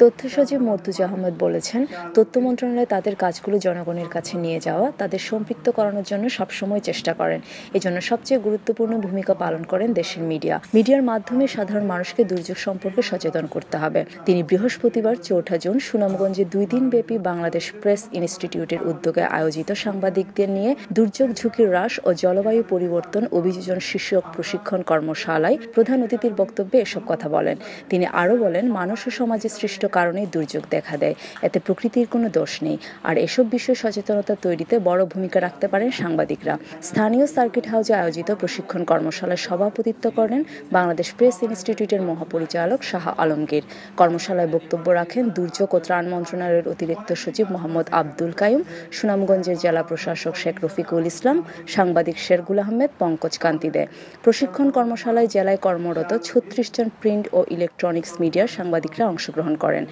তথ্য সচিব মর্তুজা আহমেদ বলেছেন, তথ্য মন্ত্রণালয় তাদের কাজগুলো জনগণের কাছে নিয়ে যাওয়া, তাদের সম্পৃক্ত করানোর জন্য সবসময় চেষ্টা করেন। এজন্য সবচেয়ে গুরুত্বপূর্ণ ভূমিকা পালন করেন দেশের মিডিয়ার মাধ্যমে সাধারণ মানুষকে দুর্যোগ সম্পর্কে সচেতন করতে হবে। তিনি বৃহস্পতিবার ৪ জুন সুনামগঞ্জে 2 দিনব্যাপী বাংলাদেশ প্রেস ইনস্টিটিউটের উদ্যোগে আয়োজিত সাংবাদিকদের নিয়ে দুর্যোগ ঝুঁকি হ্রাস ও জলবায়ু পরিবর্তন অভিযোজন শীর্ষক প্রশিক্ষণ কর্মশালায় প্রধান অতিথির বক্তব্যে এসব কথা বলেন। তিনি আরও বলেন, মানুষ ও সমাজে সৃষ্ট কারণে দুর্যোগ দেখা দেয়, এতে প্রকৃতির কোনো দোষ নেই। আর এসব বিষয়ে সচেতনতা তৈরিতে বড় ভূমিকা রাখতে পারেন সাংবাদিকরা। স্থানীয় সার্কিট হাউসে আয়োজিত প্রশিক্ষণ কর্মশালায় সভাপতিত্ব করেন বাংলাদেশ প্রেস ইনস্টিটিউটের মহাপরিচালক শাহ আলমগীর। কর্মশালায় বক্তব্য রাখেন দুর্যোগ ও ত্রাণ মন্ত্রণালয়ের অতিরিক্ত সচিব মোহাম্মদ আব্দুল কাইয়ুম, সুনামগঞ্জের জেলা প্রশাসক শেখ রফিকুল ইসলাম, সাংবাদিক শেরগুল আহমেদ, পঙ্কজ কান্তি দে। প্রশিক্ষণ কর্মশালায় জেলায় কর্মরত ৩৬ জন প্রিন্ট ও ইলেকট্রনিক্স মিডিয়ার সাংবাদিকরা অংশগ্রহণ করেন।